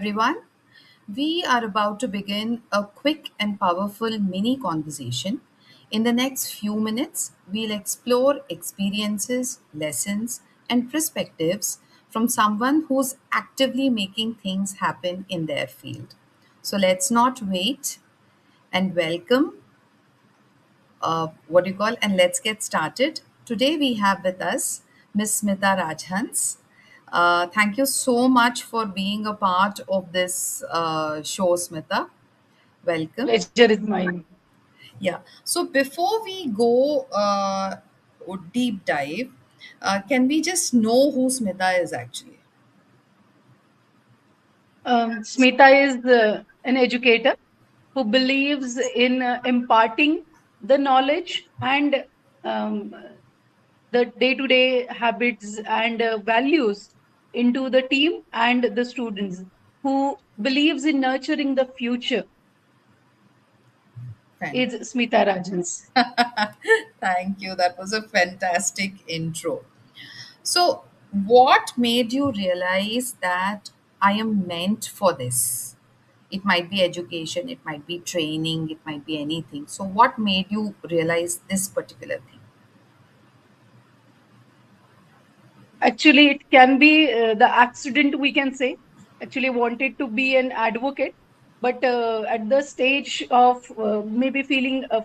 everyone. We are about to begin a quick and powerful mini conversation. In the next few minutes, we'll explore experiences, lessons, and perspectives from someone who's actively making things happen in their field. So let's not wait and welcome what do you call, and let's get started. Today we have with us Miss Smita Rajhans. Thank you so much for being a part of this show, Smita. Welcome. Pleasure is mine. Yeah. So before we go deep dive, can we just know who Smita is actually? Smita is an educator who believes in imparting the knowledge and um, the day-to-day habits and values into the team and the students, who believes in nurturing the future, Fan- is Smita Rajans. Thank you. That was a fantastic intro. So, what made you realize that I am meant for this? It might be education, it might be training, it might be anything. So, what made you realize this particular thing? Actually, it can be the accident, we can say. Actually, wanted to be an advocate, but at the stage of maybe feeling of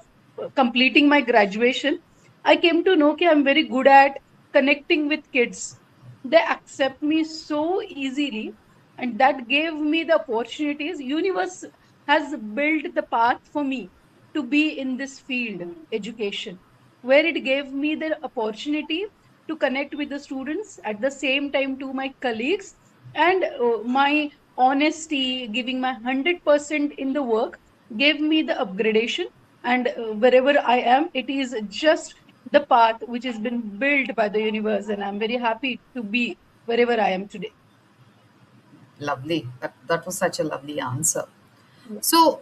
completing my graduation, I came to know that I'm very good at connecting with kids. They accept me so easily, and that gave me the opportunities. Universe has built the path for me to be in this field, education, where it gave me the opportunity to connect with the students, at the same time to my colleagues, and my honesty, giving my 100% in the work, gave me the upgradation. And wherever I am, it is just the path which has been built by the universe, and I'm very happy to be wherever I am today. Lovely. That was such a lovely answer. So,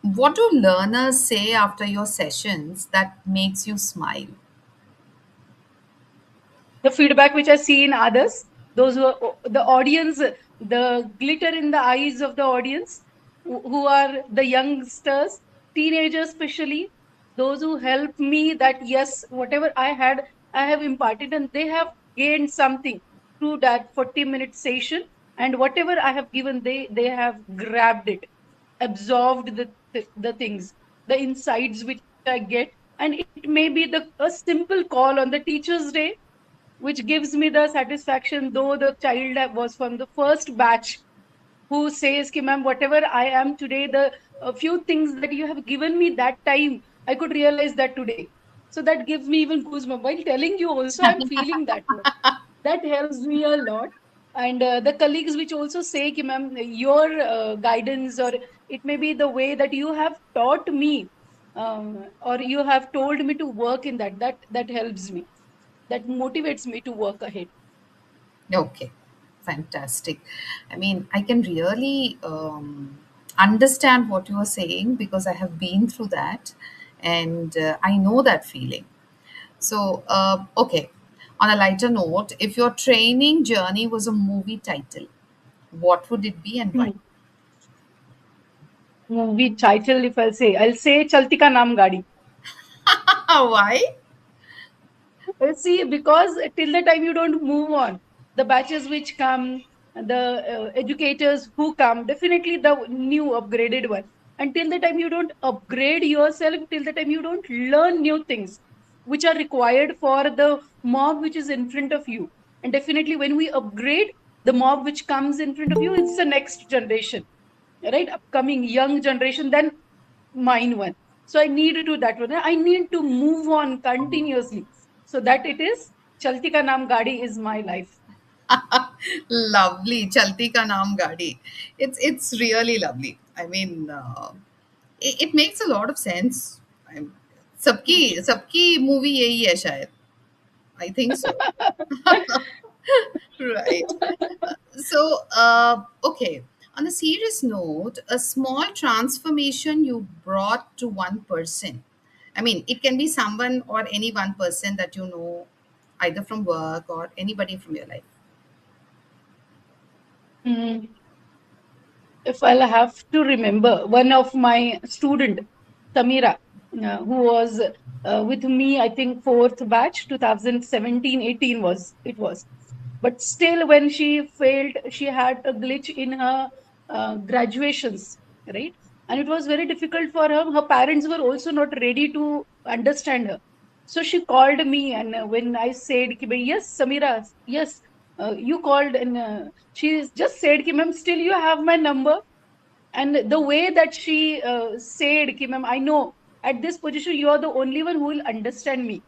what do learners say after your sessions that makes you smile? The feedback which I see in others, those who are the audience, the glitter in the eyes of the audience, who are the youngsters, teenagers especially, those who help me, that yes, whatever I had, I have imparted, and they have gained something through that 40-minute session. And whatever I have given, they have grabbed it, absorbed the things, the insights which I get. And it may be a simple call on the teacher's day, which gives me the satisfaction, though the child was from the first batch, who says, Ki, ma'am, whatever I am today, the few things that you have given me that time, I could realize that today. So that gives me even goosebumps. While telling you also, I'm feeling that one. That helps me a lot. And the colleagues which also say, Ki, ma'am, your guidance, or it may be the way that you have taught me, or you have told me to work in that helps me, that motivates me to work ahead. Okay, fantastic. I mean, I can really understand what you are saying because I have been through that and I know that feeling. So, okay, on a lighter note, if your training journey was a movie title, what would it be and why? Hmm. Movie title, if I'll say Chalti Ka Naam Gaadi. Why? See, because till the time you don't move on, the batches which come, the educators who come, definitely the new upgraded one. Until the time you don't upgrade yourself, till the time you don't learn new things which are required for the mob which is in front of you. And definitely when we upgrade, the mob which comes in front of you, it's the next generation, right? Upcoming young generation, then mine one. So I need to do that one. I need to move on continuously, so that it is Chalti Ka Naam Gaadi is my life. Lovely, Chalti Ka Naam Gaadi. It's really lovely. I mean, it makes a lot of sense. I'm, सबकी movie यही है शायद. I think so. Right. So, okay. On a serious note, a small transformation you brought to one person. I mean, it can be someone or any one person that you know, either from work or anybody from your life. Mm. if I'll have to remember, one of my student, Samira, who was with me, I think fourth batch, 2017-18 was it was. But still, when she failed, she had a glitch in her graduations, right? And it was very difficult for her. Her parents were also not ready to understand her. So she called me, and when I said, "Ki bhai, yes, Samira, yes, you called," and she just said, "Ki ma'am, still you have my number." And the way that she said, "Ki ma'am, I know at this position you are the only one who will understand me.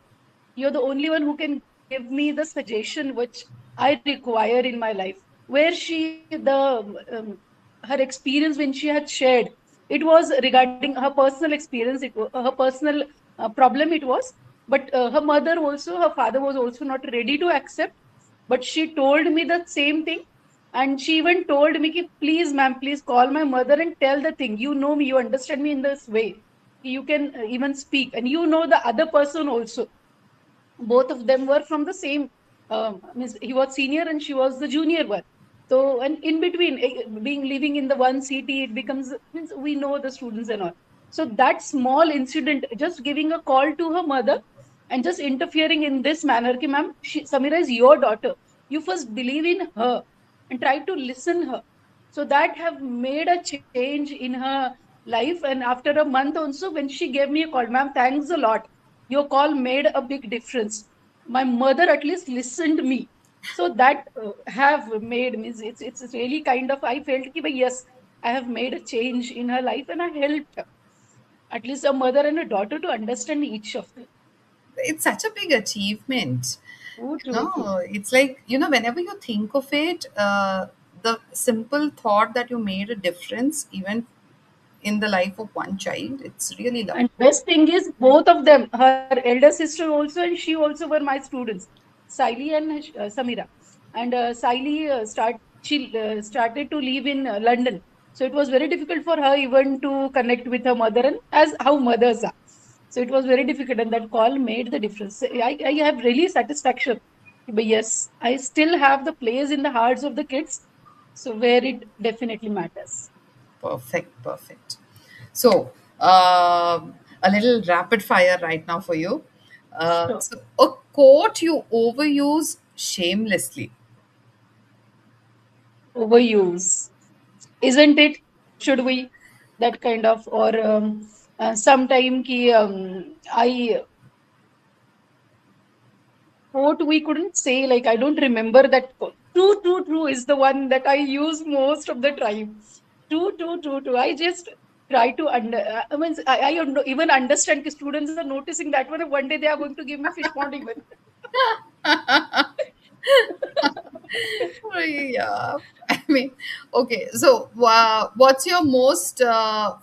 You're the only one who can give me the suggestion which I require in my life." Where her experience when she had shared, it was regarding her personal experience, her personal problem it was. But her mother also, her father was also not ready to accept. But she told me the same thing, and she even told me, ki, "Please, ma'am, please call my mother and tell the thing. You know me, you understand me in this way. You can even speak, and you know the other person also." Both of them were from the same, means he was senior and she was the junior one. So, and in between, being living in the one city, it becomes, means we know the students and all. So that small incident, just giving a call to her mother and just interfering in this manner, ki ma'am, Samira is your daughter. You first believe in her and try to listen her. So that have made a change in her life. And after a month also, when she gave me a call, "Ma'am, thanks a lot. Your call made a big difference. My mother at least listened me." So that have made me, it's really kind of, I felt ki, yes, I have made a change in her life, and I helped her, at least a mother and a daughter, to understand each of them. It's such a big achievement. True, You true, true. know, it's like, whenever you think of it, the simple thought that you made a difference, even in the life of one child, it's really And lovely. best thing is, both of them, her elder sister also and she also, were my students, Saili and Samira. And Saili started to live in London, so it was very difficult for her even to connect with her mother, and as how mothers are. So it was very difficult, and that call made the difference. I have really satisfaction. But yes, I still have the place in the hearts of the kids, so where it definitely matters. Perfect, perfect. So, a little rapid fire right now for you. So So, a quote you overuse shamelessly. overuse, isn't it? Should we, that kind of, or sometime ki, I, what we couldn't say, like I don't remember that quote. True, true, true is the one that I use most of the time. True, true, true, true. I just try to I mean, I don't even understand, ki students are noticing that one day they are going to give me fish pond even. Oh, yeah. I mean, okay. So, what's your most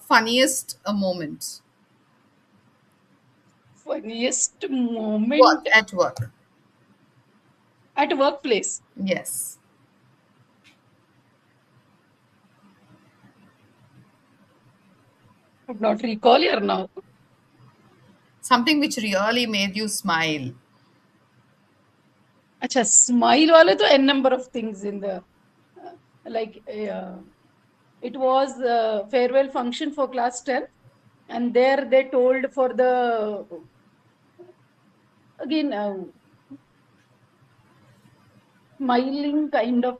funniest moment? Funniest Work moment at work. at workplace. Yes. Could not recall here now. Something which really made you smile. अच्छा, smile वाले तो n number of things in the, like it was a farewell function for class 10, and there they told for the, again, smiling kind of,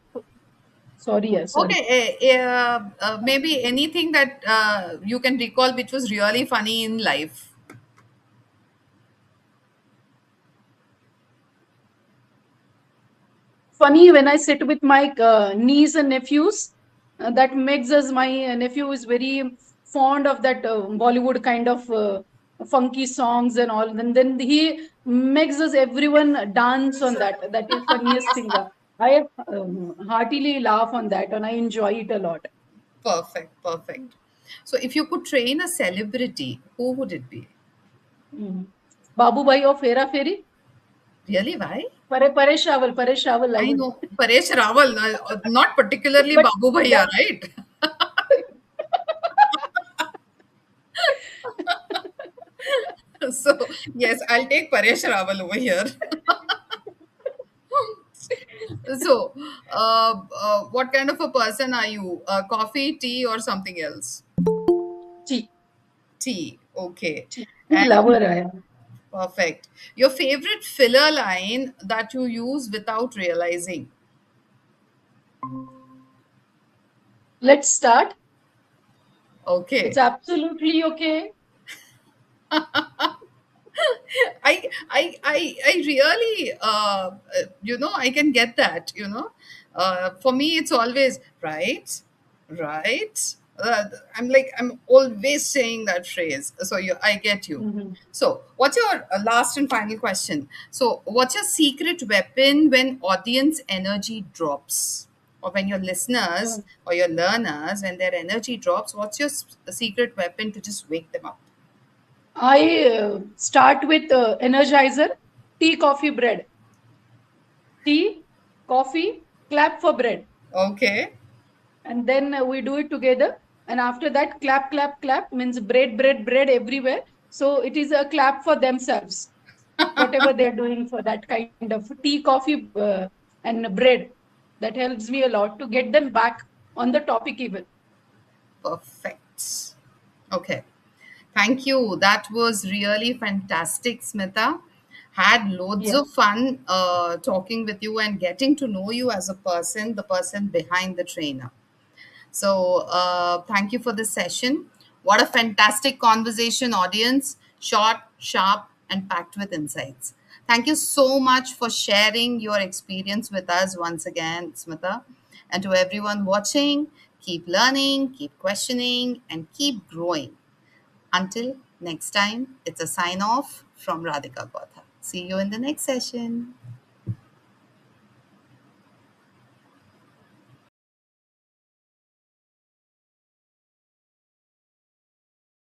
sorry, yeah, sorry. Okay. Maybe anything that you can recall which was really funny in life. Funny when I sit with my niece and nephews. That makes us, my nephew is very fond of that Bollywood kind of funky songs and all. And then he makes us everyone dance on that. That is funniest thing. I heartily laugh on that, and I enjoy it a lot. Perfect. Perfect. So, if you could train a celebrity, who would it be? Mm. Babu Bhai of Hera Fairy. Really? Why? Paresh Rawal, I I would. know Paresh Rawal, not particularly But Babu Bhaiya, that, right? So, yes, I'll take Paresh Rawal over here. So, what kind of a person are you? Coffee, tea, or something else? Tea. Tea. Okay. Tea. Tea And lover I am. perfect. Your favorite filler line that you use without realizing? Let's start. It's Okay. absolutely okay. I really, I can get that, for me, it's always right, right. I'm like, I'm always saying that phrase. So I get you. Mhm. So what's your last and final question? So what's your secret weapon when audience energy drops? Or when your listeners Uh, or your learners, when their energy drops, what's your secret weapon to just wake them up? I start with Energizer, tea, coffee, bread. Tea, coffee, clap for bread. Okay. And then we do it together. And after that, clap, clap, clap means bread, bread, bread everywhere. So it is a clap for themselves, whatever they're doing for that kind of tea, coffee, and bread. That helps me a lot to get them back on the topic even. Perfect. Okay. Thank you. That was really fantastic, Smita. Had loads Yeah. of fun talking with you and getting to know you as a person, the person behind the trainer. So, thank you for this session. What a fantastic conversation, audience. Short, sharp, and packed with insights. Thank you so much for sharing your experience with us once again, Smita. And to everyone watching, keep learning, keep questioning, and keep growing. Until next time, it's a sign off from Radhika Kotha. See you in the next session.